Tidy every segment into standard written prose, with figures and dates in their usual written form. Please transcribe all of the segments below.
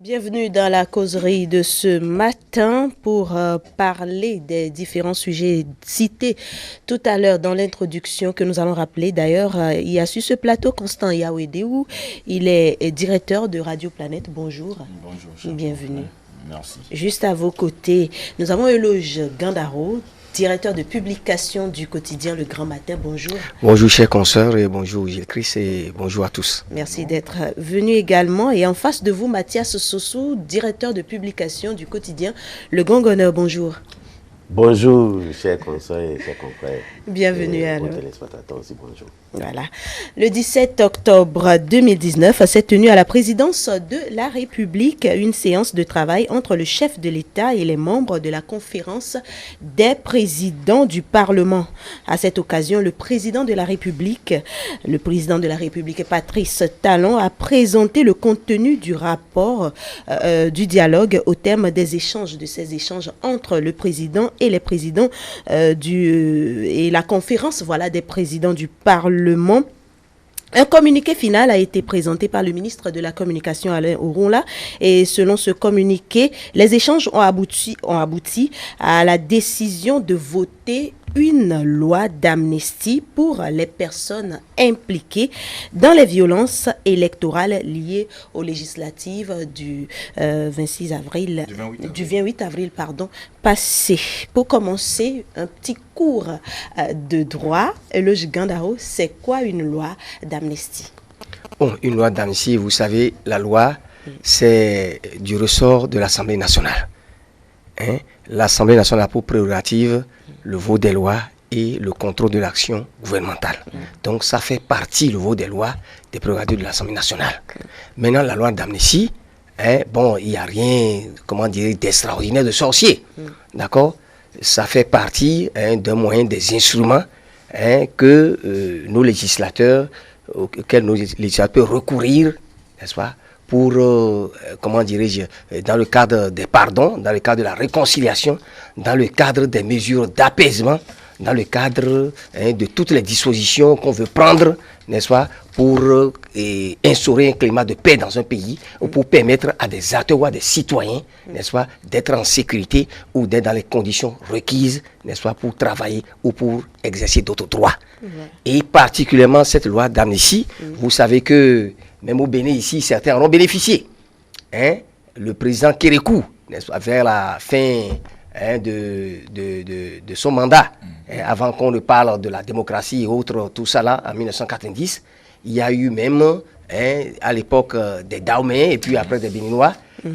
Bienvenue dans la causerie de ce matin pour parler des différents sujets cités tout à l'heure dans l'introduction que nous allons rappeler. D'ailleurs, il y a sur ce plateau Constant Yawedéou. Il est directeur de Radio Planète. Bonjour. Bonjour. Bienvenue. Merci. Juste à vos côtés, nous avons Eloge Gandaro, directeur de publication du quotidien Le Grand Matin. Bonjour. Bonjour chers consoeurs et bonjour Gilles Christ et bonjour à tous. Merci d'être venu également. Et en face de vous, Mathias Sossou, directeur de publication du quotidien Le Gongoneur. Bonjour. Bonjour chers consoeurs et chers confrères. Bienvenue à aux nous. téléspectateurs aussi, bonjour. Voilà. Le 17 octobre 2019 s'est tenue à la présidence de la République une séance de travail entre le chef de l'État et les membres de la conférence des présidents du Parlement. À cette occasion, le président de la République Patrice Talon a présenté le contenu du rapport du dialogue au terme des échanges, de ces échanges entre le président et les présidents et la conférence des présidents du Parlement. Un communiqué final a été présenté par le ministre de la Communication Alain Oronla et selon ce communiqué, les échanges ont abouti à la décision de voter une loi d'amnistie pour les personnes impliquées dans les violences électorales liées aux législatives du 28 avril passé. Pour commencer, un petit cours de droit. Le Gandaro, c'est quoi une loi d'amnistie? Bon, une loi d'amnistie, vous savez, la loi, c'est du ressort de l'Assemblée nationale. L'Assemblée nationale a pour prérogative le vote des lois et le contrôle de l'action gouvernementale. Donc ça fait partie, le vote des lois, des prérogatives de l'Assemblée nationale. Maintenant, la loi d'amnistie, il n'y a rien, d'extraordinaire, de sorcier. D'accord? Ça fait partie d'un moyen, des instruments que nos législateurs, auxquels nos législateurs peuvent recourir, n'est-ce pas, pour, dans le cadre des pardons, dans le cadre de la réconciliation, dans le cadre des mesures d'apaisement, dans le cadre de toutes les dispositions qu'on veut prendre, n'est-ce pas, pour instaurer un climat de paix dans un pays, ou pour permettre à des acteurs ou à des citoyens, n'est-ce pas, d'être en sécurité ou d'être dans les conditions requises, n'est-ce pas, pour travailler ou pour exercer d'autres droits. Et particulièrement cette loi d'amnistie, vous savez que même au Bénin ici, certains en ont bénéficié. Le président Kérékou, n'est-ce pas, vers la fin de son mandat, avant qu'on ne parle de la démocratie et autres, tout ça là, en 1990, il y a eu même, à l'époque, des Daomés et puis après des Béninois,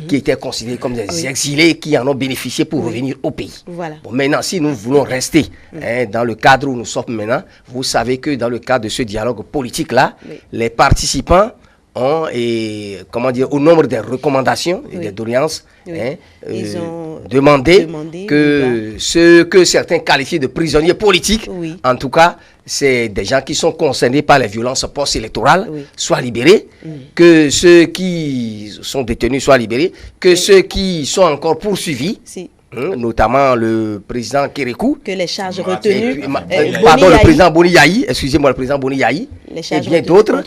qui étaient considérés comme des exilés qui en ont bénéficié pour revenir au pays. Voilà. Bon, maintenant, si nous voulons rester dans le cadre où nous sommes maintenant, vous savez que dans le cadre de ce dialogue politique-là, les participants ont, au nombre des recommandations et des doléances, ils ont demandé que ceux que certains qualifient de prisonniers politiques, en tout cas, c'est des gens qui sont concernés par les violences post-électorales, soient libérés, que ceux qui sont détenus soient libérés, que ceux qui sont encore poursuivis, notamment le président Kérékou, que les charges retenues, le président Boni Yahi, excusez-moi, le président Boni Yahi, et bien d'autres,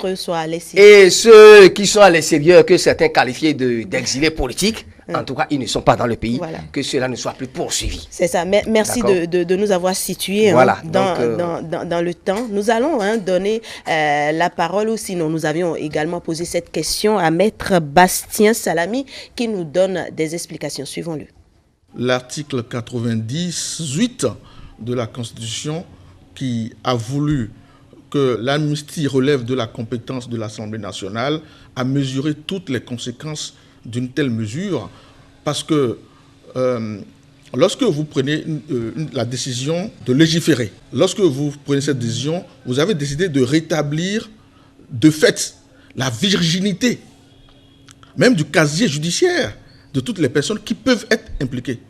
et ceux qui sont à l'extérieur, que certains qualifiés d'exilés politiques, en tout cas, ils ne sont pas dans le pays, que cela ne soit plus poursuivi. C'est ça. Merci de nous avoir situés dans le temps. Nous allons donner la parole, ou sinon nous avions également posé cette question à Maître Bastien Salami, qui nous donne des explications. Suivons-le. L'article 98 de la Constitution qui a voulu que l'amnistie relève de la compétence de l'Assemblée nationale a mesuré toutes les conséquences d'une telle mesure parce que lorsque vous prenez la décision de légiférer, lorsque vous prenez cette décision, vous avez décidé de rétablir de fait la virginité, même du casier judiciaire, de toutes les personnes qui peuvent être impliquées.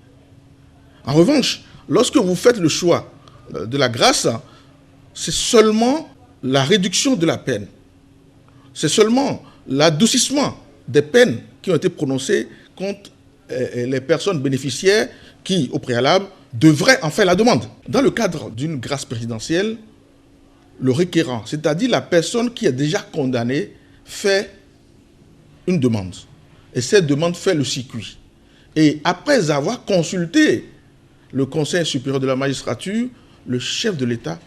En revanche, lorsque vous faites le choix de la grâce, c'est seulement la réduction de la peine. C'est seulement l'adoucissement des peines qui ont été prononcées contre les personnes bénéficiaires qui, au préalable, devraient en faire la demande. Dans le cadre d'une grâce présidentielle, le requérant, c'est-à-dire la personne qui est déjà condamnée, fait une demande. Et cette demande fait le circuit. Et après avoir consulté le Conseil supérieur de la magistrature, le chef de l'État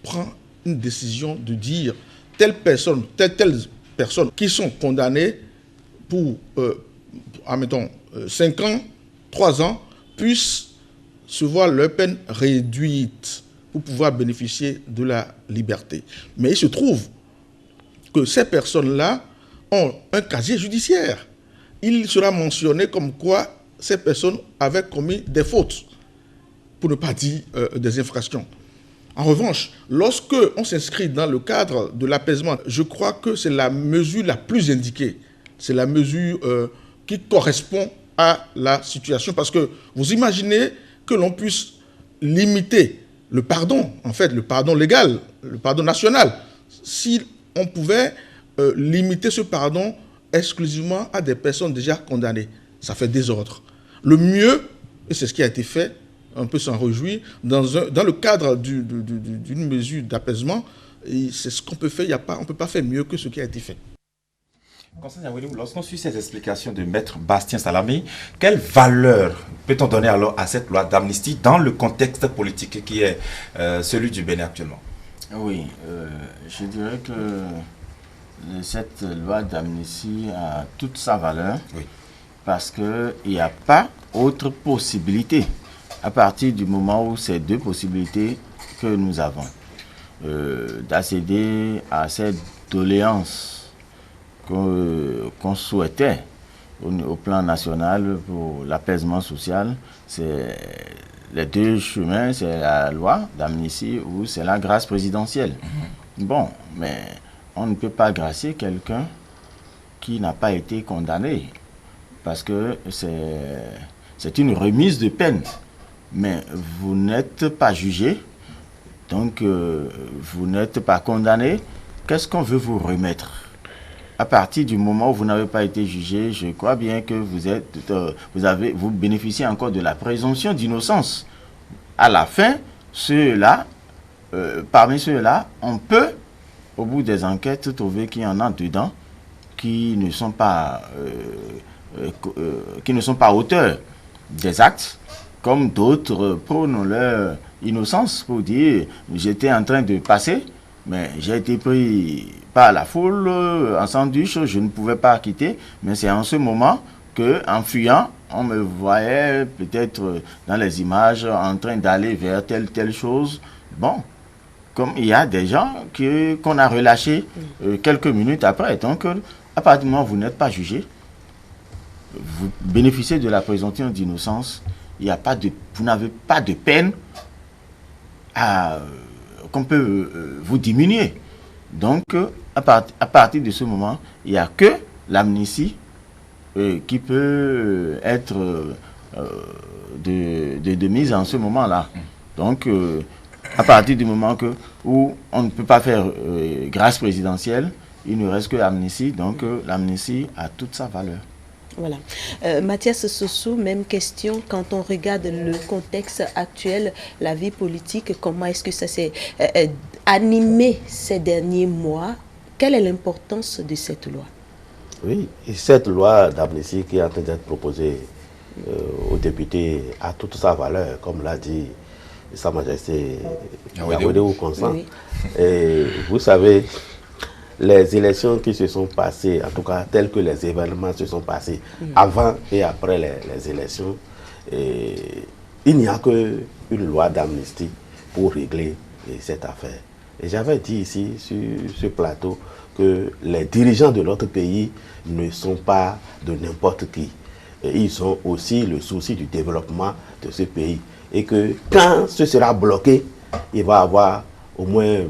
prend une décision de dire telle personne qui sont condamnées pour, admettons, 5 ans, 3 ans, puissent se voir leur peine réduite pour pouvoir bénéficier de la liberté. Mais il se trouve que ces personnes-là ont un casier judiciaire. Il sera mentionné comme quoi ces personnes avaient commis des fautes, pour ne pas dire des infractions. En revanche, lorsque on s'inscrit dans le cadre de l'apaisement, je crois que c'est la mesure la plus indiquée. C'est la mesure qui correspond à la situation. Parce que vous imaginez que l'on puisse limiter le pardon, en fait, le pardon légal, le pardon national. Si on pouvait limiter ce pardon exclusivement à des personnes déjà condamnées, ça fait désordre. Le mieux, et c'est ce qui a été fait, on peut s'en réjouir, dans le cadre d'une mesure d'apaisement, c'est ce qu'on peut faire, on ne peut pas faire mieux que ce qui a été fait. Lorsqu'on suit ces explications de Maître Bastien Salamé, quelle valeur peut-on donner alors à cette loi d'amnistie dans le contexte politique qui est celui du Bénin actuellement? Oui, je dirais que cette loi d'amnistie a toute sa valeur, oui, parce qu'il n'y a pas autre possibilité à partir du moment où ces deux possibilités que nous avons d'accéder à cette doléance qu'on souhaitait au plan national pour l'apaisement social. C'est les deux chemins, c'est la loi d'amnistie ou c'est la grâce présidentielle. Bon, mais on ne peut pas gracier quelqu'un qui n'a pas été condamné, parce que c'est une remise de peine. Mais vous n'êtes pas jugé, donc vous n'êtes pas condamné. Qu'est-ce qu'on veut vous remettre? À partir du moment où vous n'avez pas été jugé, je crois bien que vous bénéficiez encore de la présomption d'innocence. À la fin, parmi ceux-là, on peut, au bout des enquêtes, trouver qu'il y en a dedans qui ne sont pas auteurs des actes, comme d'autres prônent leur innocence pour dire j'étais en train de passer, mais j'ai été pris par la foule en sandwich, je ne pouvais pas quitter, mais c'est en ce moment que, en fuyant, on me voyait peut-être dans les images en train d'aller vers telle chose. Bon, comme il y a des gens qu'on a relâchés quelques minutes après, donc à partir du moment où vous n'êtes pas jugé, vous bénéficiez de la présomption d'innocence. Vous n'avez pas de peine qu'on peut vous diminuer. Donc, à partir de ce moment, il n'y a que l'amnistie qui peut être de mise en ce moment-là. Donc, à partir du moment où on ne peut pas faire grâce présidentielle, il ne reste que l'amnistie. Donc, l'amnistie a toute sa valeur. Voilà. Mathias Sossou, même question. Quand on regarde le contexte actuel, la vie politique, comment est-ce que ça s'est animé ces derniers mois? Quelle est l'importance de cette loi? Oui, et cette loi d'amnistie qui est en train d'être proposée aux députés a toute sa valeur, comme l'a dit Sa Majesté Yawedewu Constant. Oui. Et vous savez, les élections qui se sont passées, en tout cas telles que les événements se sont passés avant et après les élections, il n'y a qu'une loi d'amnistie pour régler cette affaire. Et j'avais dit ici, sur ce plateau, que les dirigeants de notre pays ne sont pas de n'importe qui. Et ils ont aussi le souci du développement de ce pays. Et que quand ce sera bloqué, il va y avoir au moins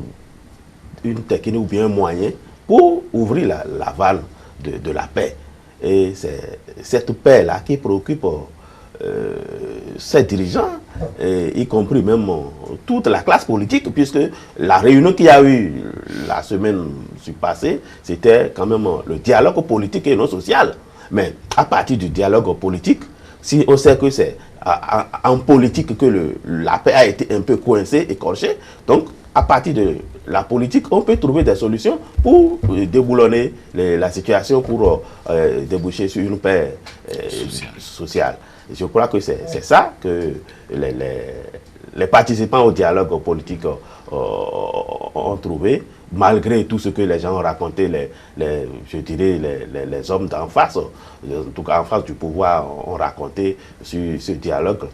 une technique ou bien un moyen pour ouvrir la vanne de la paix. Et c'est cette paix-là qui préoccupe ces dirigeants, y compris même toute la classe politique, puisque la réunion qu'il y a eu la semaine passée, c'était quand même le dialogue politique et non social. Mais à partir du dialogue politique, si on sait que c'est en politique que la paix a été un peu coincée, écorchée, donc à partir de la politique, on peut trouver des solutions pour déboulonner la situation, pour déboucher sur une paix sociale. Et je crois que c'est ça que les participants au dialogue politique ont trouvé, malgré tout ce que les gens ont raconté, je dirais les hommes d'en face, en tout cas en face du pouvoir, ont raconté sur ce dialogue.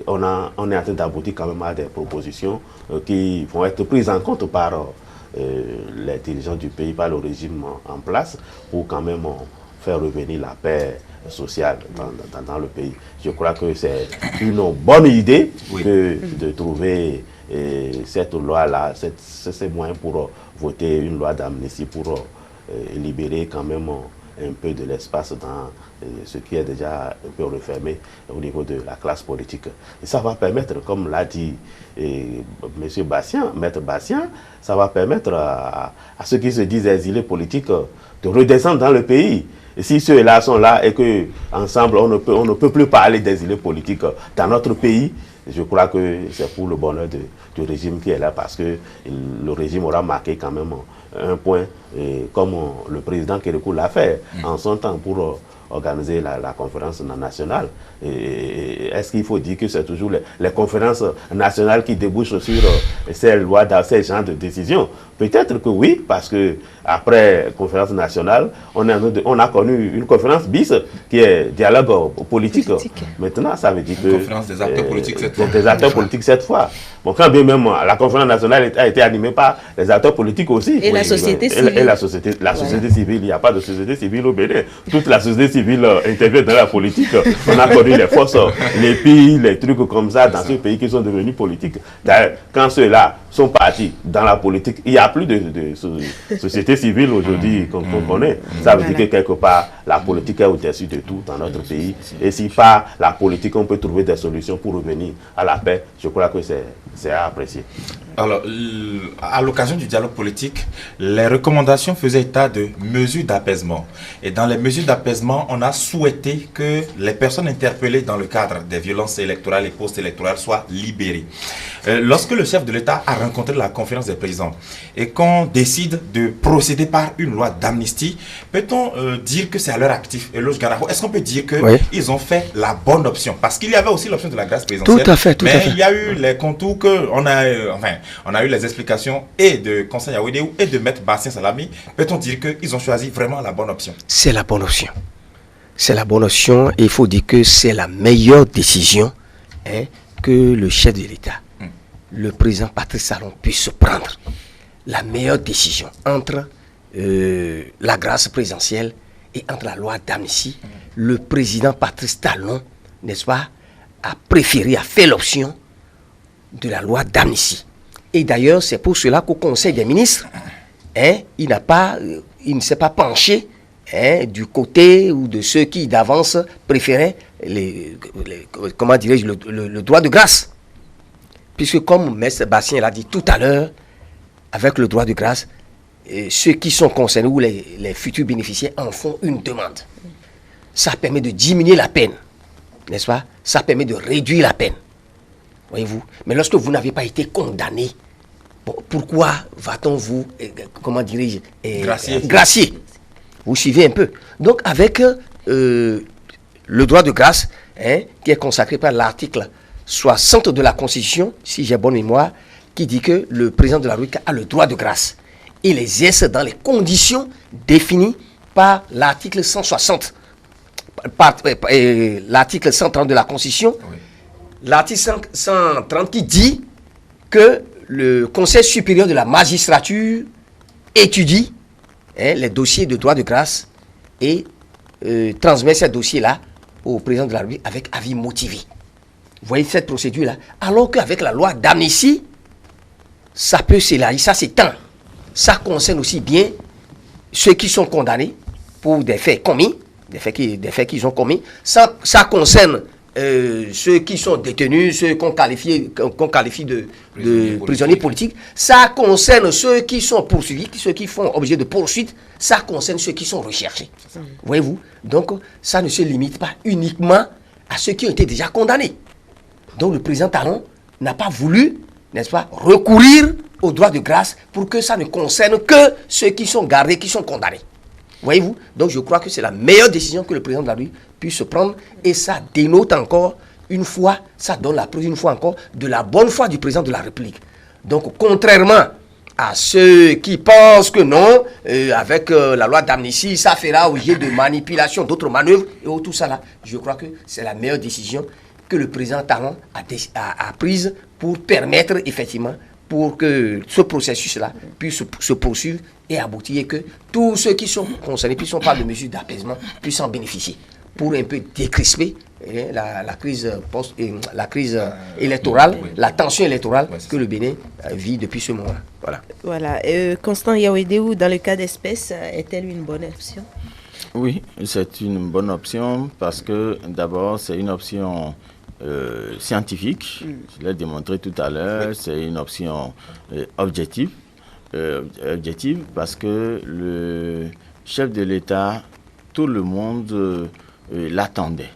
On est en train d'aboutir quand même à des propositions qui vont être prises en compte par les dirigeants du pays, par le régime en place, pour quand même faire revenir la paix sociale dans le pays. Je crois que c'est une bonne idée que de trouver cette loi-là, ces moyens pour voter une loi d'amnistie, pour libérer quand même un peu de l'espace dans ce qui est déjà un peu refermé au niveau de la classe politique. Et ça va permettre, comme l'a dit M. Bastien, Maître Bastien, ça va permettre à ceux qui se disent exilés politiques de redescendre dans le pays. Et si ceux-là sont là et qu'ensemble on ne peut plus parler d'exilés politiques dans notre pays, je crois que c'est pour le bonheur du régime qui est là, parce que le régime aura marqué quand même un point, comme le président Kérékou l'a fait en son temps pour organiser la conférence nationale. Est-ce qu'il faut dire que c'est toujours les conférences nationales qui débouchent sur ces lois, ces genres de décisions? Peut-être que oui, parce que après conférence nationale, on a connu une conférence bis qui est dialogue politique. Maintenant, ça veut dire que conférence des acteurs politiques cette fois. Des acteurs politiques cette fois. Bon, quand bien même la conférence nationale a été animée par les acteurs politiques aussi. Et la société civile. Et la société civile, il n'y a pas de société civile au Bénin. Toute la société civile intervient dans la politique. On a connu les forces, les pays, les trucs comme ça dans ce pays qui sont devenus politiques. D'ailleurs, quand ceux-là sont partis dans la politique, il n'y a plus de société civile aujourd'hui qu'on connaît. Ça veut dire que quelque part, la politique est au-dessus de tout dans notre pays. Et si par la politique, on peut trouver des solutions pour revenir à la paix, je crois que c'est à apprécier. Alors, à l'occasion du dialogue politique, les recommandations faisaient état de mesures d'apaisement. Et dans les mesures d'apaisement, on a souhaité que les personnes interpellées dans le cadre des violences électorales et post-électorales soient libérées. Lorsque le chef de l'État a rencontré la conférence des présidents et qu'on décide de procéder par une loi d'amnistie, peut-on dire que c'est à leur actif? Est-ce qu'on peut dire qu'ils ont fait la bonne option? Parce qu'il y avait aussi l'option de la grâce présidentielle. Tout à fait. Mais il y a eu les contours on a eu les explications et de Conseil Yaoundé et de Maître Bastien Salami. Peut-on dire qu'ils ont choisi vraiment la bonne option? C'est la bonne option. C'est la bonne option et il faut dire que c'est la meilleure décision que le chef de l'État, le président Patrice Talon, puisse prendre. La meilleure décision entre la grâce présidentielle et entre la loi d'amnistie. Le président Patrice Talon, n'est-ce pas, a préféré, a fait l'option de la loi d'amnistie. Et d'ailleurs, c'est pour cela qu'au Conseil des ministres, il ne s'est pas penché du côté ou de ceux qui d'avance préféraient le droit de grâce. Puisque comme M. Bastien l'a dit tout à l'heure, avec le droit de grâce, ceux qui sont concernés ou les futurs bénéficiaires en font une demande. Ça permet de diminuer la peine, n'est-ce pas? Ça permet de réduire la peine. Voyez-vous. Mais lorsque vous n'avez pas été condamné, pourquoi va-t-on vous, gracier? Vous suivez un peu. Donc avec le droit de grâce, qui est consacré par l'article 60 de la Constitution, si j'ai bonne mémoire, qui dit que le président de la République a le droit de grâce. Il exerce dans les conditions définies par l'article 160, l'article 130 de la Constitution. Oui. L'article 130 qui dit que le Conseil supérieur de la magistrature étudie les dossiers de droit de grâce et transmet ces dossiers-là au président de la République avec avis motivé. Vous voyez cette procédure-là? Alors qu'avec la loi d'amnistie, ça peut s'élargir, ça s'étend. Ça concerne aussi bien ceux qui sont condamnés pour des faits commis, des faits qu'ils ont commis. Ça concerne ceux qui sont détenus, ceux qu'on qualifie de prisonniers politiques. Ça concerne ceux qui sont poursuivis, ceux qui font objet de poursuites. Ça concerne ceux qui sont recherchés. Voyez-vous? Donc, ça ne se limite pas uniquement à ceux qui ont été déjà condamnés. Donc, le président Talon n'a pas voulu, n'est-ce pas, recourir au droit de grâce pour que ça ne concerne que ceux qui sont gardés, qui sont condamnés. Voyez-vous? Donc je crois que c'est la meilleure décision que le président de la République puisse prendre et ça dénote encore une fois, ça donne la preuve une fois encore de la bonne foi du président de la République. Donc contrairement à ceux qui pensent que non, avec la loi d'amnistie, ça fera objet de manipulation, d'autres manœuvres et tout ça là, je crois que c'est la meilleure décision que le président Talon a prise pour permettre effectivement pour que ce processus-là puisse se poursuivre et aboutir et que tous ceux qui sont concernés, puisqu'on parle de mesures d'apaisement, puissent en bénéficier pour un peu décrisper la crise électorale, la tension électorale que le Bénin vit depuis ce moment. Voilà. Constant Yawedéou, dans le cas d'espèce, est-elle une bonne option? Oui, c'est une bonne option parce que d'abord, c'est une option scientifique. Je l'ai démontré tout à l'heure. C'est une option objective parce que le chef de l'État, tout le monde l'attendait.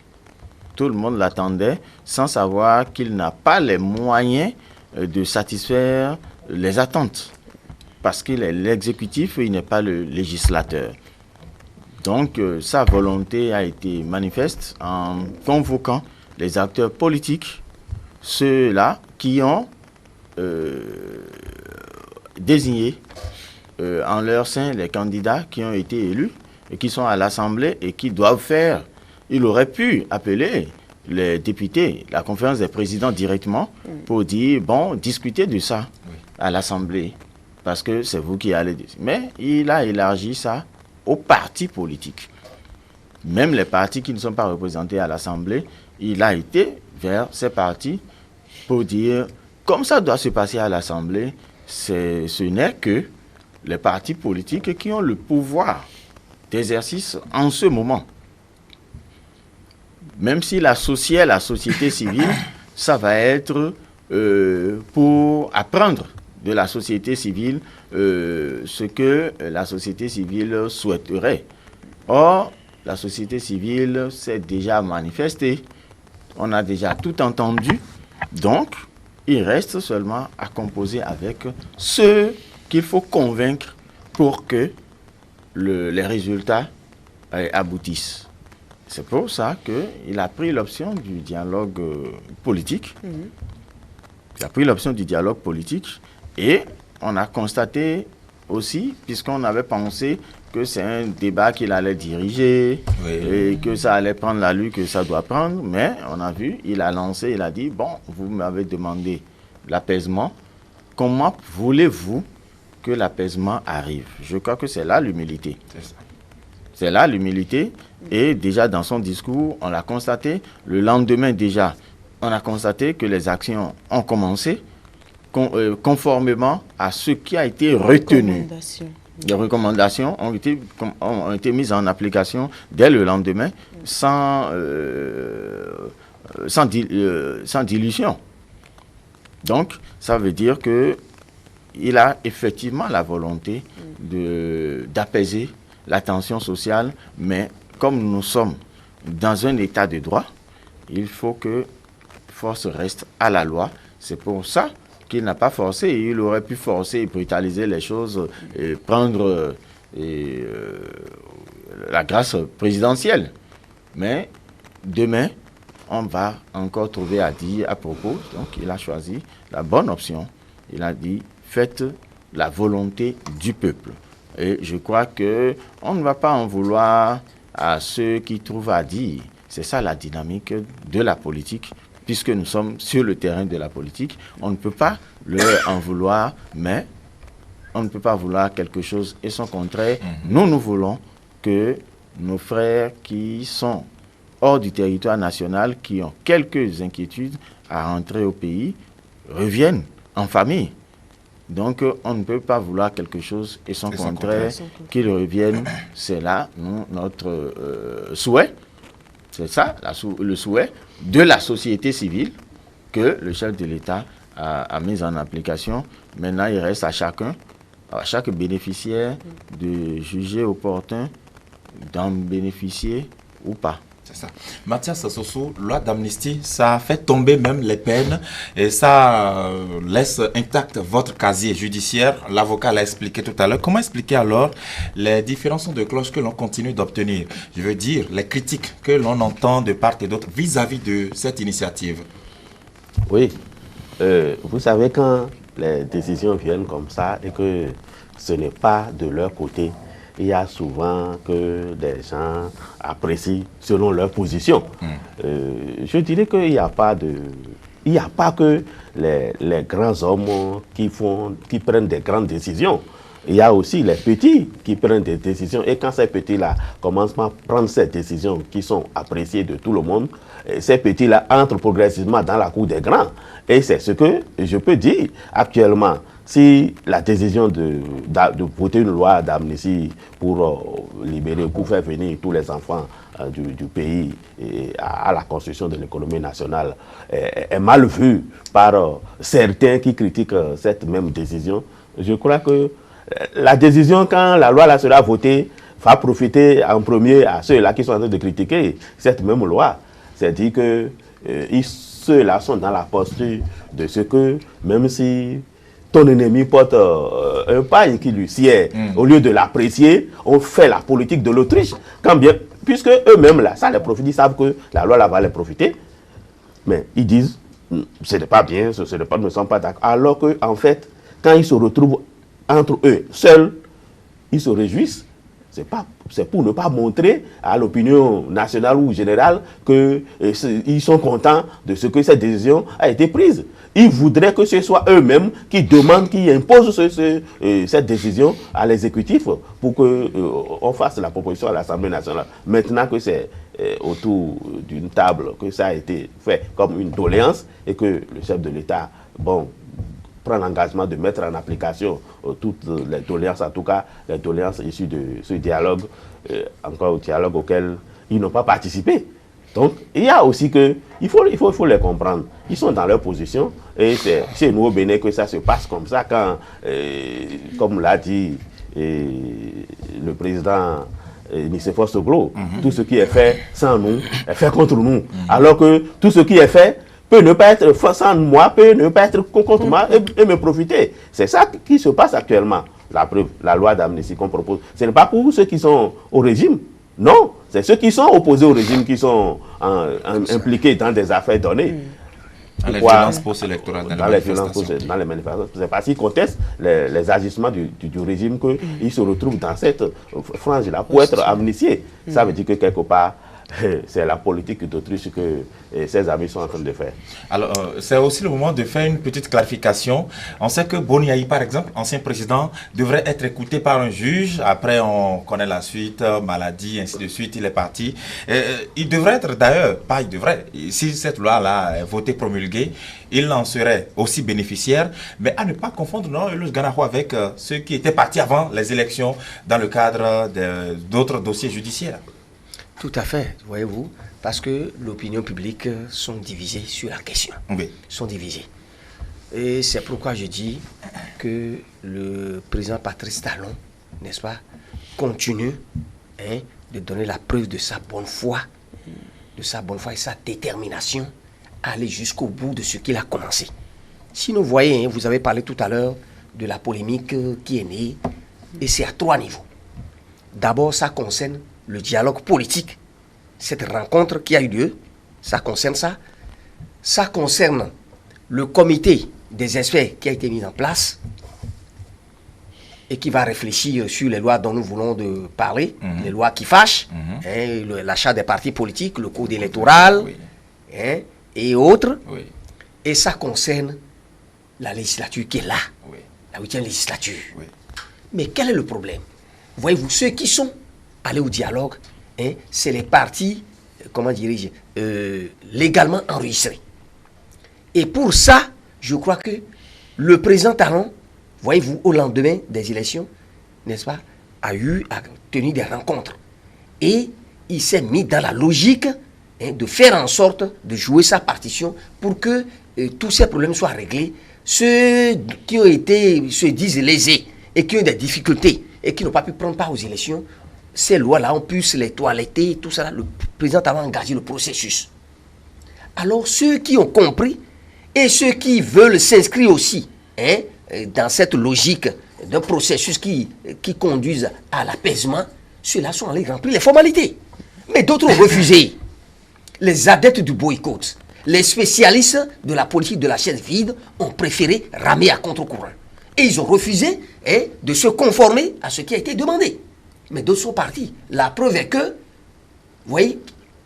Tout le monde l'attendait sans savoir qu'il n'a pas les moyens de satisfaire les attentes. Parce qu'il est l'exécutif et il n'est pas le législateur. Donc, sa volonté a été manifeste en convoquant les acteurs politiques, ceux-là qui ont désigné en leur sein les candidats qui ont été élus et qui sont à l'Assemblée et qui doivent faire. Il aurait pu appeler les députés, la conférence des présidents directement pour dire, bon, discutez de ça à l'Assemblée, parce que c'est vous qui allez... Mais il a élargi ça aux partis politiques. Même les partis qui ne sont pas représentés à l'Assemblée, il a été vers ces partis pour dire, comme ça doit se passer à l'Assemblée, ce n'est que les partis politiques qui ont le pouvoir d'exercice en ce moment. Même s'il associait la société civile, ça va être pour apprendre de la société civile ce que la société civile souhaiterait. Or, la société civile s'est déjà manifestée. On a déjà tout entendu. Donc, il reste seulement à composer avec ceux qu'il faut convaincre pour que les résultats aboutissent. C'est pour ça qu'il a pris l'option du dialogue politique. Il a pris l'option du dialogue politique et on a constaté aussi, puisqu'on avait pensé que c'est un débat qu'il allait diriger et que ça allait prendre l'allure que ça doit prendre, mais on a vu, il a lancé, il a dit, bon, vous m'avez demandé l'apaisement, comment voulez-vous que l'apaisement arrive? Je crois que c'est là l'humilité. C'est là l'humilité. Et déjà dans son discours, on l'a constaté. Le lendemain déjà, on a constaté que les actions ont commencé conformément à ce qui a été retenu. Les recommandations ont été mises en application dès le lendemain sans dilution. Donc, ça veut dire qu'il a effectivement la volonté d'apaiser la tension sociale, mais comme nous sommes dans un état de droit, il faut que force reste à la loi. C'est pour ça qu'il n'a pas forcé. Il aurait pu forcer et brutaliser les choses et prendre la grâce présidentielle. Mais demain, on va encore trouver à dire à propos. Donc il a choisi la bonne option. Il a dit, faites la volonté du peuple. Et je crois qu'on ne va pas en vouloir à ceux qui trouvent à dire. C'est ça la dynamique de la politique, puisque nous sommes sur le terrain de la politique. On ne peut pas leur en vouloir, mais on ne peut pas vouloir quelque chose et son contraire. Nous voulons que nos frères qui sont hors du territoire national, qui ont quelques inquiétudes à rentrer au pays, reviennent en famille. Donc, on ne peut pas vouloir quelque chose et son contraire, qu'ils reviennent. C'est là notre souhait. C'est ça, le souhait de la société civile que le chef de l'État a mis en application. Maintenant, il reste à chaque bénéficiaire de juger opportun d'en bénéficier ou pas. C'est ça. Mathias Sossou, loi d'amnistie, ça fait tomber même les peines et ça laisse intact votre casier judiciaire. L'avocat l'a expliqué tout à l'heure. Comment expliquer alors les différents sons de cloche que l'on continue d'obtenir? Je veux dire, les critiques que l'on entend de part et d'autre vis-à-vis de cette initiative. Oui. Vous savez, quand les décisions viennent comme ça et que ce n'est pas de leur côté, il y a souvent que des gens apprécient selon leur position. Je dirais qu'il n'y a pas que les grands hommes qui prennent des grandes décisions. Il y a aussi les petits qui prennent des décisions. Et quand ces petits-là commencent à prendre ces décisions qui sont appréciées de tout le monde, ces petits-là entrent progressivement dans la cour des grands. Et c'est ce que je peux dire actuellement. Si la décision de voter une loi d'amnistie pour libérer, pour faire venir tous les enfants du pays à la construction de l'économie nationale est mal vue par certains qui critiquent cette même décision, je crois que la décision, quand la loi là sera votée, va profiter en premier à ceux-là qui sont en train de critiquer cette même loi. C'est-à-dire que ceux-là sont dans la posture de ce que, même si ton ennemi porte un paille qui lui sied, au lieu de l'apprécier, on fait la politique de l'Autriche. Quand bien, puisque eux-mêmes, là, ça les profite, ils savent que la loi là va les profiter. Mais ils disent, ce n'est pas bien, ne sont pas d'accord. Alors qu'en fait, quand ils se retrouvent entre eux seuls, ils se réjouissent. C'est pour ne pas montrer à l'opinion nationale ou générale qu'ils sont contents de ce que cette décision a été prise. Ils voudraient que ce soit eux-mêmes qui demandent, qui imposent cette décision à l'exécutif pour qu'on fasse la proposition à l'Assemblée nationale. Maintenant que c'est autour d'une table que ça a été fait comme une doléance et que le chef de l'État, prend l'engagement de mettre en application toutes les doléances, en tout cas les doléances issues de ce dialogue, encore au dialogue auquel ils n'ont pas participé. Donc, il y a aussi que, il faut les comprendre. Ils sont dans leur position et c'est chez nous au Bénin que ça se passe comme ça quand, comme l'a dit le président Nicéphore Soglo, tout ce qui est fait sans nous est fait contre nous. Alors que tout ce qui est fait peut ne pas être sans moi, peut ne pas être contre moi et me profiter. C'est ça qui se passe actuellement. La preuve, la loi d'amnistie qu'on propose, ce n'est pas pour ceux qui sont au régime. Non, c'est ceux qui sont opposés au régime qui sont impliqués dans des affaires données. Dans les violences post-électorales, dans les manifestations. C'est parce qu'ils contestent les agissements du régime qu'ils se retrouvent dans cette frange-là pour être amnistiés. Ça veut dire que quelque part, c'est la politique d'Autriche que ses amis sont en train de faire. Alors, c'est aussi le moment de faire une petite clarification. On sait que Boniaï, par exemple, ancien président, devrait être écouté par un juge. Après, on connaît la suite, maladie, ainsi de suite, il est parti. Il devrait être d'ailleurs, pas il devrait, si cette loi-là est votée, promulguée, il en serait aussi bénéficiaire, mais à ne pas confondre le Ganaho avec ceux qui étaient partis avant les élections dans le cadre d'autres dossiers judiciaires. Tout à fait, voyez-vous, parce que l'opinion publique sont divisées sur la question. Oui. Sont divisées. Et c'est pourquoi je dis que le président Patrice Talon, n'est-ce pas, continue de donner la preuve de sa bonne foi, et sa détermination à aller jusqu'au bout de ce qu'il a commencé. Si vous voyez, vous avez parlé tout à l'heure de la polémique qui est née, et c'est à 3 niveaux. D'abord, ça concerne le dialogue politique, cette rencontre qui a eu lieu, ça concerne ça. Ça concerne le comité des experts qui a été mis en place et qui va réfléchir sur les lois dont nous voulons de parler, les lois qui fâchent, l'achat des partis politiques, le code électoral, et autres. Oui. Et ça concerne la législature qui est là, la 8e législature. Oui. Mais quel est le problème? Voyez-vous, ceux qui sont allés au dialogue, c'est les partis, comment dirais-je, légalement enregistrés. Et pour ça, je crois que le président Talon, voyez-vous, au lendemain des élections, n'est-ce pas, a tenu des rencontres. Et il s'est mis dans la logique de faire en sorte de jouer sa partition pour que tous ces problèmes soient réglés. Ceux qui se disent lésés et qui ont des difficultés et qui n'ont pas pu prendre part aux élections ces lois-là, on puisse les toiletter, tout ça, le président a engagé le processus. Alors, ceux qui ont compris et ceux qui veulent s'inscrire aussi dans cette logique d'un processus qui conduise à l'apaisement, ceux-là sont allés remplir les formalités. Mais d'autres ont refusé. Les adeptes du boycott, les spécialistes de la politique de la chaise vide ont préféré ramer à contre-courant. Et ils ont refusé de se conformer à ce qui a été demandé. Mais d'autres sont partis. La preuve est que, vous voyez,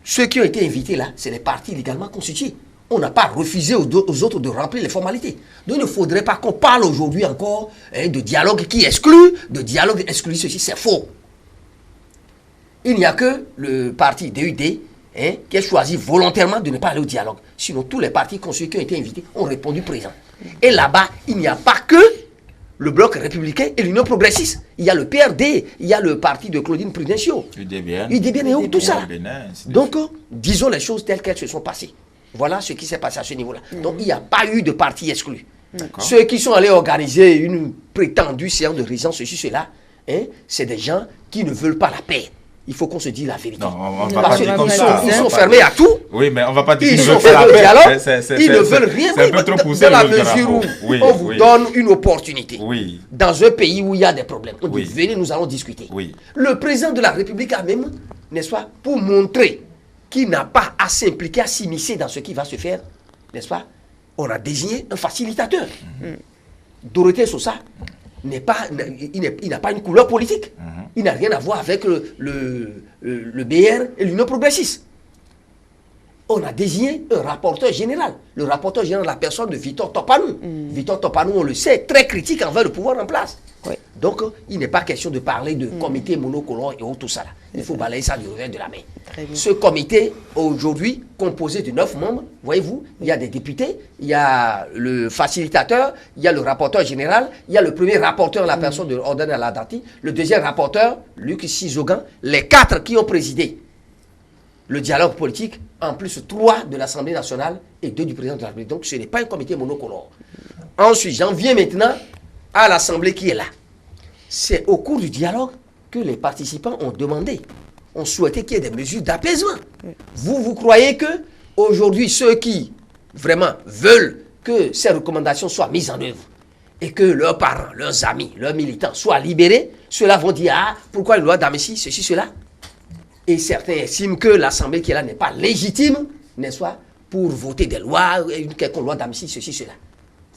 ceux qui ont été invités là, c'est les partis légalement constitués. On n'a pas refusé aux autres de remplir les formalités. Donc il ne faudrait pas qu'on parle aujourd'hui encore de dialogue qui exclut, de dialogue exclu, ceci c'est faux. Il n'y a que le parti DUD qui a choisi volontairement de ne pas aller au dialogue. Sinon, tous les partis constitués qui ont été invités ont répondu présent. Et là-bas, il n'y a pas que le bloc républicain et l'Union progressiste. Il y a le PRD, il y a le parti de Claudine Prudencio. UDBN et tout ça. Bénin, donc, disons les choses telles qu'elles se sont passées. Voilà ce qui s'est passé à ce niveau-là. Donc, il n'y a pas eu de parti exclu. Ceux qui sont allés organiser une prétendue séance de résistance, ceci, cela, c'est des gens qui ne veulent pas la paix. Il faut qu'on se dise la vérité. Non, on va pas dire comme ça. Ils sont fermés à tout. Oui, mais on va pas dire qu'ils ne veulent pas la dialogue. Ils ne veulent rien. C'est un peu trop poussé. Dans la mesure où on vous donne une opportunité. Oui. Dans un pays où il y a des problèmes. On dit, venez, nous allons discuter. Oui. Le président de la République a même, n'est-ce pas, pour montrer qu'il n'a pas à s'impliquer, à s'immiscer dans ce qui va se faire, n'est-ce pas, on a désigné un facilitateur. Dorothée Sosa il n'a pas une couleur politique. Il n'a rien à voir avec le BR et l'Union progressiste. On a désigné un rapporteur général. Le rapporteur général, la personne de Victor Topanou. Victor Topanou, on le sait, très critique envers le pouvoir en place. Oui. Donc, il n'est pas question de parler de comité monocolore et tout ça. Là. Il faut balayer ça du revers de la main. Ce comité, aujourd'hui, composé de 9 membres, voyez-vous, il y a des députés, il y a le facilitateur, il y a le rapporteur général, il y a le premier rapporteur, la personne de Ordonne Aladati, le deuxième rapporteur, Luc Sizogan, les 4 qui ont présidé le dialogue politique, en plus 3 de l'Assemblée nationale et 2 du président de la République. Donc ce n'est pas un comité monocolore. Ensuite, j'en viens maintenant à l'Assemblée qui est là. C'est au cours du dialogue que les participants ont demandé, ont souhaité qu'il y ait des mesures d'apaisement. Vous croyez que aujourd'hui, ceux qui vraiment veulent que ces recommandations soient mises en œuvre et que leurs parents, leurs amis, leurs militants soient libérés, ceux-là vont dire, ah, pourquoi une loi d'amnistie, ceci, cela? Et certains estiment que l'Assemblée qui est là n'est pas légitime, n'est-ce pas, pour voter des lois, une quelconque loi d'amnistie, ceci, cela.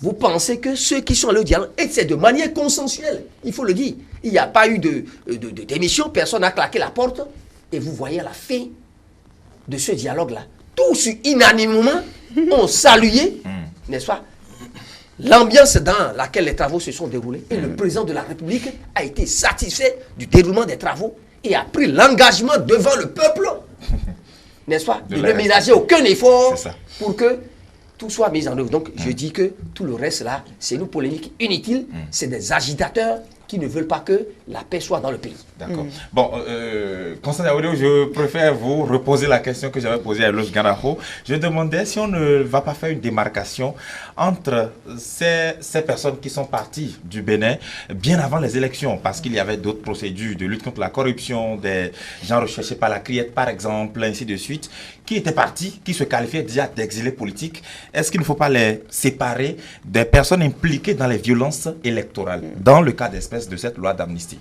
Vous pensez que ceux qui sont allés au dialogue, et c'est de manière consensuelle, il faut le dire. Il n'y a pas eu de démission, personne n'a claqué la porte. Et vous voyez à la fin de ce dialogue-là, tous unanimement ont salué, n'est-ce pas, l'ambiance dans laquelle les travaux se sont déroulés. Et le président de la République a été satisfait du déroulement des travaux et a pris l'engagement devant le peuple, n'est-ce pas, de ne ménager aucun effort pour que tout soit mis en œuvre. Donc, je dis que tout le reste là, c'est une polémique inutile, c'est des agitateurs qui ne veulent pas que la paix soit dans le pays. D'accord. Bon, Constant Yaoundé, je préfère vous reposer la question que j'avais posée à Eloge Ganaho. Je demandais si on ne va pas faire une démarcation entre ces personnes qui sont parties du Bénin bien avant les élections, parce qu'il y avait d'autres procédures de lutte contre la corruption, des gens recherchés par la Criette, par exemple, ainsi de suite, qui étaient partis, qui se qualifiaient déjà d'exilés politiques. Est-ce qu'il ne faut pas les séparer des personnes impliquées dans les violences électorales, dans le cas d'espèce de cette loi d'amnistie?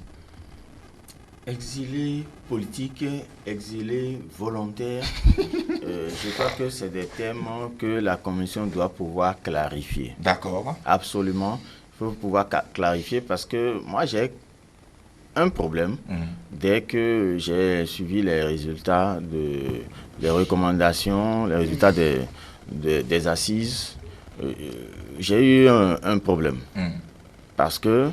Exilés politiques, exilés volontaires, je crois que c'est des thèmes que la Commission doit pouvoir clarifier. D'accord. Absolument, il faut pouvoir clarifier parce que moi j'ai un problème dès que j'ai suivi les résultats des recommandations, les résultats des assises, j'ai eu un problème parce que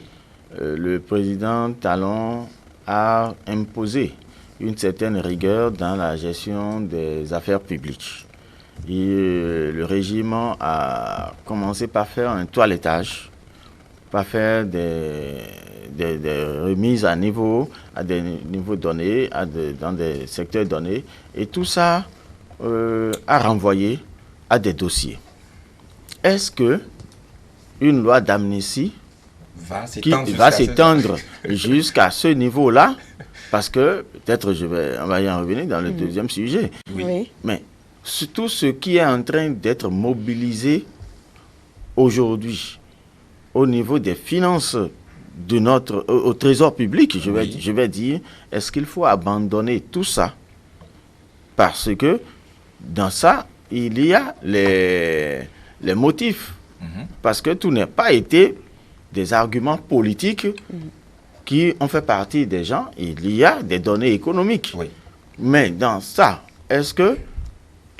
le président Talon a imposé une certaine rigueur dans la gestion des affaires publiques. Et le régime a commencé par faire un toilettage, par faire des remises à des niveaux donnés, dans des secteurs donnés. Et tout ça a renvoyé à des dossiers. Est-ce que une loi d'amnistie va s'étendre jusqu'à ce niveau-là, parce que, peut-être on va y en revenir dans le deuxième sujet, mais tout ce qui est en train d'être mobilisé aujourd'hui au niveau des finances de au trésor public, je vais dire, est-ce qu'il faut abandonner tout ça? Parce que dans ça, il y a les motifs. Parce que tout n'a pas été des arguments politiques qui ont fait partie des gens. Il y a des données économiques. Mais dans ça, est-ce que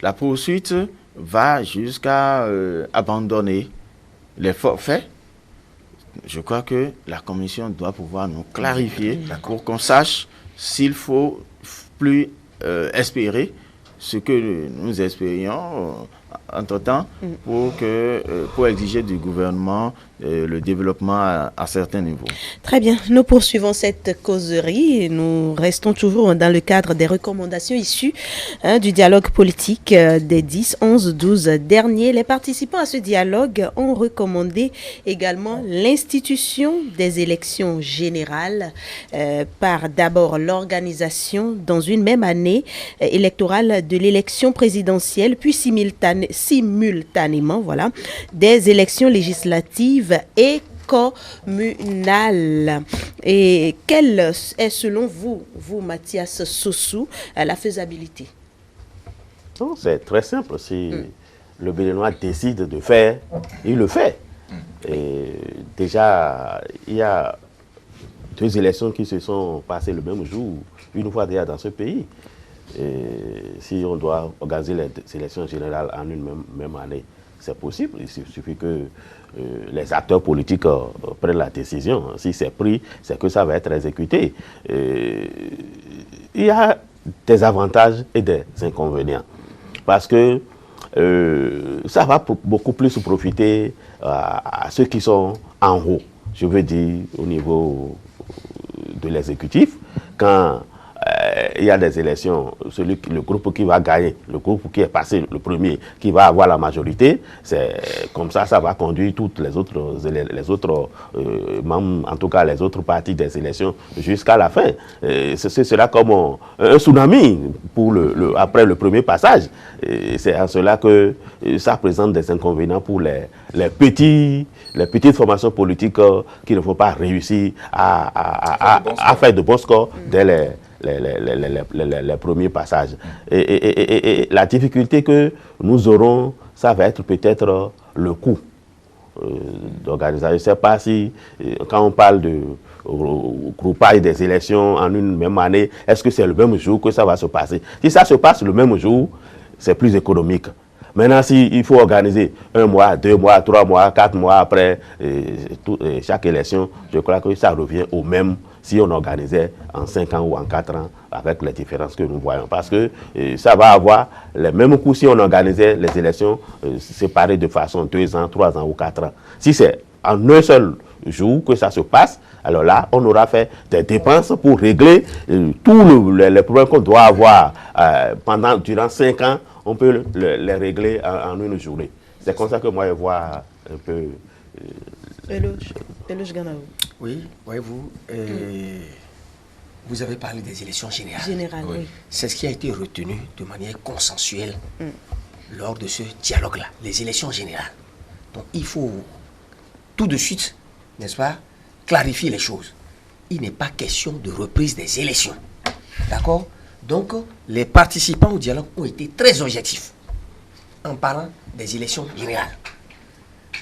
la poursuite va jusqu'à abandonner les forfaits? Je crois que la commission doit pouvoir nous clarifier pour qu'on sache s'il faut plus espérer ce que nous espérions entre-temps pour exiger du gouvernement le développement à certains niveaux. Très bien, nous poursuivons cette causerie et nous restons toujours dans le cadre des recommandations issues du dialogue politique des 10, 11, 12 derniers. Les participants à ce dialogue ont recommandé également l'institution des élections générales par d'abord l'organisation dans une même année électorale de l'élection présidentielle puis simultanément des élections législatives et communales. Et quelle est selon vous Mathias Sossou, la faisabilité? C'est très simple. Si le Béninois décide de faire, il le fait. Et déjà, il y a 2 élections qui se sont passées le même jour, une fois déjà dans ce pays. Et si on doit organiser les élections générales en une même année, c'est possible. Il suffit que les acteurs politiques prennent la décision. Si c'est pris, c'est que ça va être exécuté. Il y a des avantages et des inconvénients. Parce que ça va beaucoup plus profiter à ceux qui sont en haut. Je veux dire au niveau de l'exécutif. Quand il y a des élections, le groupe qui va gagner, le groupe qui est passé le premier, qui va avoir la majorité, c'est comme ça va conduire toutes les autres membres, en tout cas les autres parties des élections jusqu'à la fin. Ce sera comme un tsunami après le premier passage. C'est en cela que ça présente des inconvénients pour les petites formations politiques qui ne vont pas réussir à faire de bons scores dès les premiers passages. Et la difficulté que nous aurons, ça va être peut-être le coût d'organisation. Je ne sais pas si, quand on parle de groupage des élections en une même année, est-ce que c'est le même jour que ça va se passer? Si ça se passe le même jour, c'est plus économique. Maintenant, s'il faut organiser 1 mois, 2 mois, 3 mois, 4 mois après chaque élection, je crois que ça revient au même si on organisait en 5 ans ou en 4 ans avec les différences que nous voyons. Parce que ça va avoir les mêmes coûts si on organisait les élections séparées de façon 2 ans, 3 ans ou 4 ans. Si c'est en un seul jour que ça se passe, alors là, on aura fait des dépenses pour régler tous les problèmes qu'on doit avoir durant 5 ans. On peut les régler en une journée. C'est comme ça que moi je vois un peu... Oui, voyez-vous, vous avez parlé des élections générales. Oui. C'est ce qui a été retenu de manière consensuelle lors de ce dialogue-là, les élections générales. Donc il faut tout de suite, n'est-ce pas, clarifier les choses. Il n'est pas question de reprise des élections. D'accord? Donc les participants au dialogue ont été très objectifs en parlant des élections générales.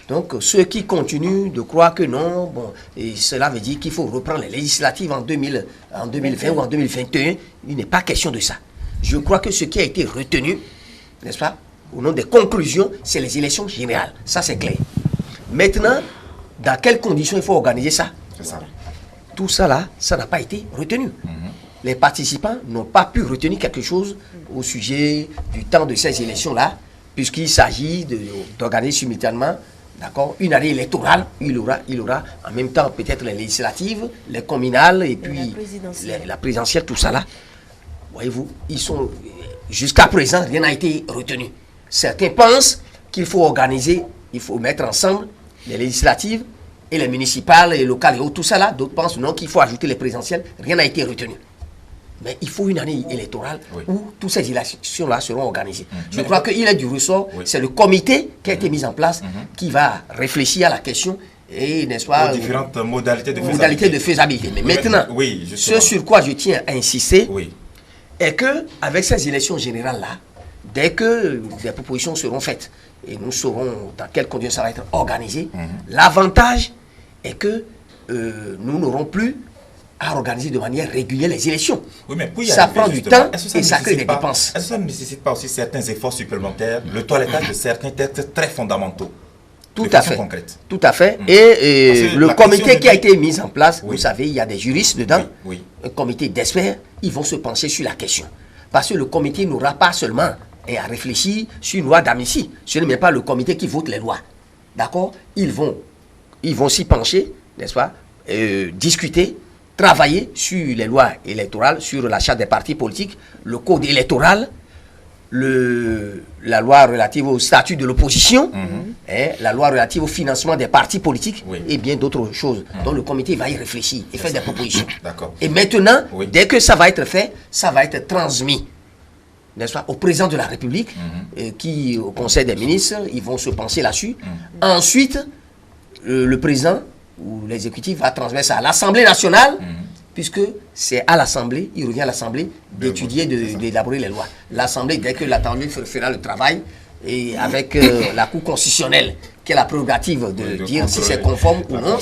Donc, ceux qui continuent de croire que non, bon, et cela veut dire qu'il faut reprendre les législatives en 2020 ou en 2021, il n'est pas question de ça. Je crois que ce qui a été retenu, n'est-ce pas, au nom des conclusions, c'est les élections générales. Ça, c'est clair. Maintenant, dans quelles conditions il faut organiser ça? C'est ça. Tout ça là, ça n'a pas été retenu. Les participants n'ont pas pu retenir quelque chose au sujet du temps de ces élections-là, puisqu'il s'agit d'organiser simultanément, d'accord, une année électorale. Il aura en même temps peut-être les législatives, les communales et puis la présidentielle, tout ça là. Voyez-vous, jusqu'à présent, rien n'a été retenu. Certains pensent qu'il faut organiser, il faut mettre ensemble les législatives et les municipales et locales et autres, tout ça là, d'autres pensent non qu'il faut ajouter les présidentielles, rien n'a été retenu. Mais il faut une année électorale où toutes ces élections-là seront organisées. Je crois qu'il est du ressort, c'est le comité qui a été mis en place qui va réfléchir à la question et, n'est-ce pas, aux différentes modalités de faisabilité. Mais maintenant, ce sur quoi je tiens à insister est qu'avec ces élections générales-là, dès que des propositions seront faites et nous saurons dans quelles conditions ça va être organisé, l'avantage est que nous n'aurons plus à organiser de manière régulière les élections. Oui, mais ça prend du temps et ça crée des dépenses. Est-ce que ça ne nécessite pas aussi certains efforts supplémentaires, le toilettage de certains textes très fondamentaux? Tout à fait. Concrètes. Tout à fait. Et le comité qui a été mis en place, vous savez, il y a des juristes dedans, un comité d'experts, ils vont se pencher sur la question. Parce que le comité n'aura pas seulement à réfléchir sur une loi d'amnistie. Ce n'est même pas le comité qui vote les lois. D'accord? Ils vont s'y pencher, n'est-ce pas? Discuter, travailler sur les lois électorales, sur la charte des partis politiques, le code électoral, la loi relative au statut de l'opposition, la loi relative au financement des partis politiques et bien d'autres choses. Donc le comité va y réfléchir et faire des propositions. Et maintenant, dès que ça va être fait, ça va être transmis, n'est-ce pas, au président de la République, qui, au Conseil des ministres, ils vont se pencher là-dessus. Ensuite, le président ou l'exécutif va transmettre ça à l'Assemblée nationale, puisque c'est à l'Assemblée, il revient à l'Assemblée d'étudier, d'élaborer les lois. L'Assemblée, dès que l'Assemblée fera le travail, et avec la Cour constitutionnelle, qui a la prérogative de dire si c'est conforme ou non.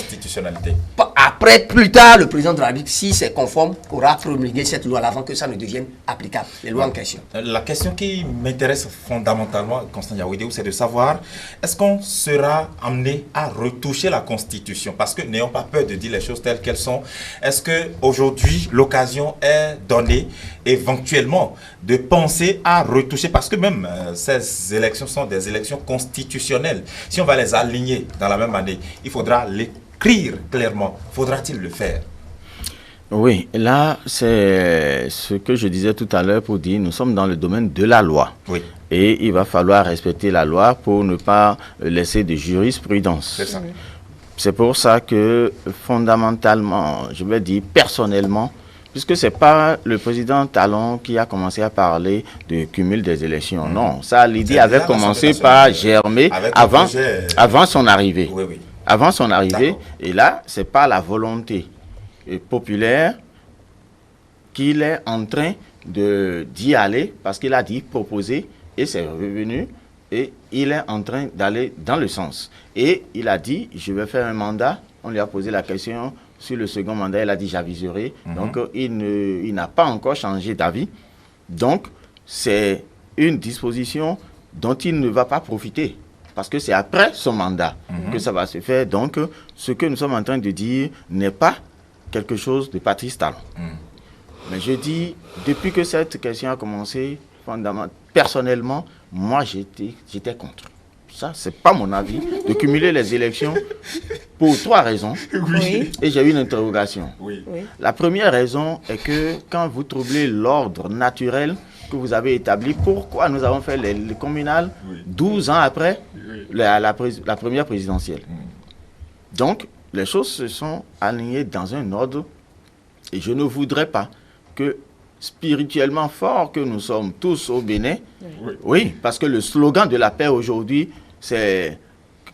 Après, plus tard, le président de la République, si c'est conforme, aura promulgué cette loi avant que ça ne devienne applicable, les lois en question. La question qui m'intéresse fondamentalement, Constant Yawédéou, c'est de savoir, est-ce qu'on sera amené à retoucher la Constitution? Parce que n'ayons pas peur de dire les choses telles qu'elles sont. Est-ce qu'aujourd'hui, l'occasion est donnée, éventuellement, de penser à retoucher? Parce que même ces élections sont des élections constitutionnelles. Si on va les aligner dans la même année, il faudra l'écrire clairement. Faudra-t-il le faire? Oui, là, c'est ce que je disais tout à l'heure pour dire, nous sommes dans le domaine de la loi. Oui. Et il va falloir respecter la loi pour ne pas laisser de jurisprudence. C'est ça. C'est pour ça que, fondamentalement, je vais dire personnellement, puisque ce n'est pas le président Talon qui a commencé à parler de cumul des élections. Non, ça, l'idée avait commencé par germer avant son arrivée. Oui. Avant son arrivée, et là, ce n'est pas la volonté populaire qu'il est en train d'y aller, parce qu'il a dit proposer, et c'est revenu, et il est en train d'aller dans le sens. Et il a dit, je vais faire un mandat. On lui a posé la question sur le second mandat, il a dit j'aviserai. Donc il n'a pas encore changé d'avis. Donc c'est une disposition dont il ne va pas profiter, parce que c'est après son mandat que ça va se faire. Donc ce que nous sommes en train de dire n'est pas quelque chose de Patrice Talon. Mais je dis, depuis que cette question a commencé, personnellement, moi j'étais contre. Ça, c'est pas mon avis, de cumuler les élections pour 3 raisons. Et j'ai une interrogation. La première raison est que quand vous troublez l'ordre naturel que vous avez établi, pourquoi nous avons fait les communales 12 ans après la première présidentielle? Donc, les choses se sont alignées dans un ordre, et je ne voudrais pas que, spirituellement fort que nous sommes tous au Bénin, parce que le slogan de la paix aujourd'hui, c'est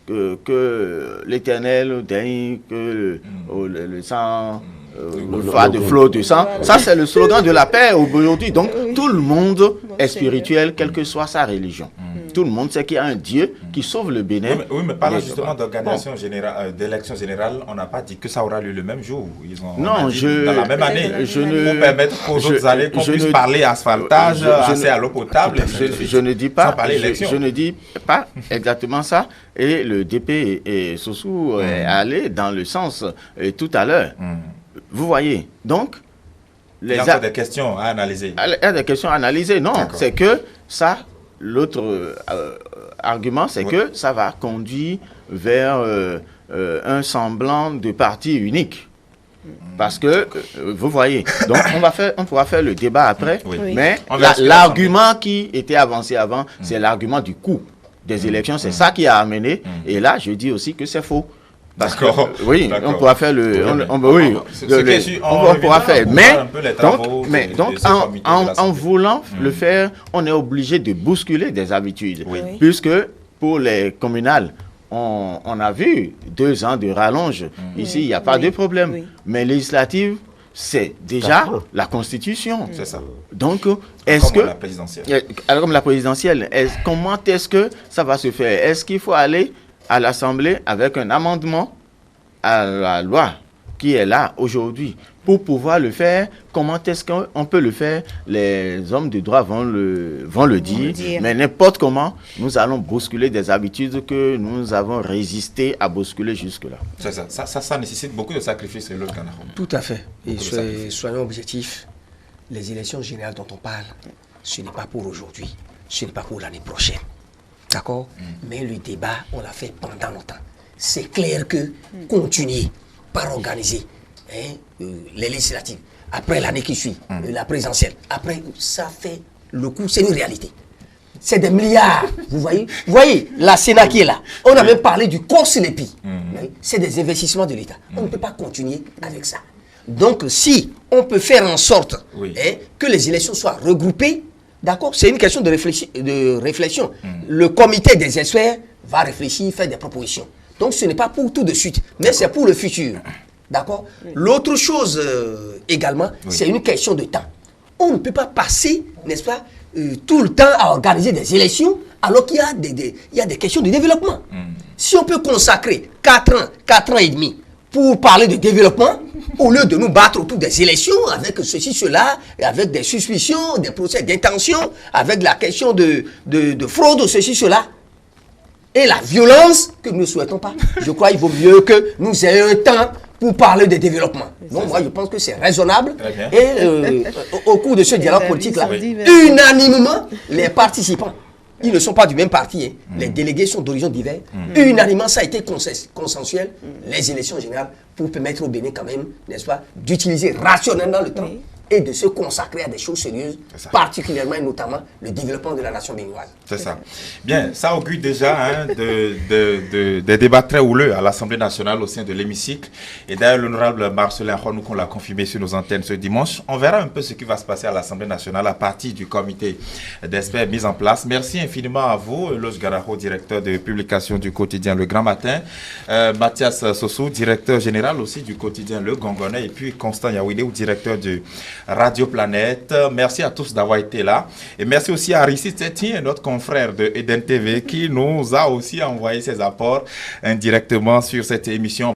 que l'Éternel daigne, que le sang, le phare de flot de sang, ça c'est le slogan de la paix aujourd'hui. Donc tout le monde est spirituel, quelle que soit sa religion. Tout le monde sait qu'il y a un Dieu qui sauve le Bénin. Mais parlant justement d'organisation générale, d'élection générale, on n'a pas dit que ça aura lieu le même jour. Non, dans la même année. Pour permettre qu'aux autres années qu'on puisse parler asphaltage, accès à l'eau potable. Je ne dis pas, je ne dis pas exactement ça. Et le DP et Sossou est allé dans le sens tout à l'heure. Vous voyez, donc... Il y a encore des questions à analyser. Il y a des questions à analyser, non. C'est que ça... L'autre argument, c'est que ça va conduire vers un semblant de parti unique. Parce que, vous voyez, donc on pourra faire le débat après, mais l'argument qui était avancé avant, c'est l'argument du coût des élections. C'est ça qui a amené. Et là, je dis aussi que c'est faux. D'accord. Oui, on pourra faire le... On pourra faire. Mais donc en voulant le faire, on est obligé de bousculer des habitudes. Puisque pour les communales, on a vu 2 ans de rallonge. Ici, il n'y a pas de problème. Mais législative, c'est déjà la Constitution. C'est ça. Donc, est-ce que... la présidentielle. Alors, comme la présidentielle, comment est-ce que ça va se faire? Est-ce qu'il faut aller à l'Assemblée avec un amendement à la loi qui est là aujourd'hui pour pouvoir le faire? Comment est-ce qu'on peut le faire? Les hommes de droit vont le dire, mais n'importe comment, nous allons bousculer des habitudes que nous avons résisté à bousculer jusque-là. C'est ça. Ça nécessite beaucoup de sacrifices, le Ghana. Tout à fait. Et soyons objectifs. Les élections générales dont on parle, ce n'est pas pour aujourd'hui, ce n'est pas pour l'année prochaine. D'accord? Mais le débat, on l'a fait pendant longtemps. C'est clair que continuer par organiser les législatives, après l'année qui suit, la présidentielle, après, ça fait le coup, c'est une réalité. C'est des milliards, vous voyez? Vous voyez, la Sénat qui est là, on a même parlé du COSLEPI. C'est des investissements de l'État. On ne peut pas continuer avec ça. Donc, si on peut faire en sorte que les élections soient regroupées, d'accord, c'est une question de réflexion. Le comité des experts va réfléchir, faire des propositions. Donc, ce n'est pas pour tout de suite, mais c'est pour le futur. D'accord? L'autre chose également, c'est une question de temps. On ne peut pas passer, n'est-ce pas, tout le temps à organiser des élections alors qu'il y a des questions de développement. Si on peut consacrer 4 ans et demi pour parler de développement, au lieu de nous battre autour des élections avec ceci, cela, avec des suspicions, des procès d'intention, avec la question de fraude, ceci, cela, et la violence que nous ne souhaitons pas, je crois qu'il vaut mieux que nous ayons un temps pour parler de développement. Donc moi, je pense que c'est raisonnable. Et au cours de ce dialogue politique-là, unanimement, les participants, ils ne sont pas du même parti, les délégués sont d'horizons divers. Unanimement, ça a été consensuel, les élections générales, pour permettre au Bénin quand même, n'est-ce pas, d'utiliser rationnellement le temps et de se consacrer à des choses sérieuses, particulièrement et notamment le développement de la nation béninoise. C'est ça. Bien, ça augure déjà des débats très houleux à l'Assemblée nationale au sein de l'hémicycle. Et d'ailleurs, l'honorable Marcelin Ronou, qu'on l'a confirmé sur nos antennes ce dimanche, on verra un peu ce qui va se passer à l'Assemblée nationale à partir du comité d'experts mis en place. Merci infiniment à vous, Loge Garaho, directeur de publication du quotidien Le Grand Matin, Mathias Sossou, directeur général aussi du quotidien Le Gongonais, et puis Constant Yawide, directeur du Radio Planète. Merci à tous d'avoir été là. Et merci aussi à Aristide Setien, notre confrère de Eden TV, qui nous a aussi envoyé ses apports indirectement sur cette émission.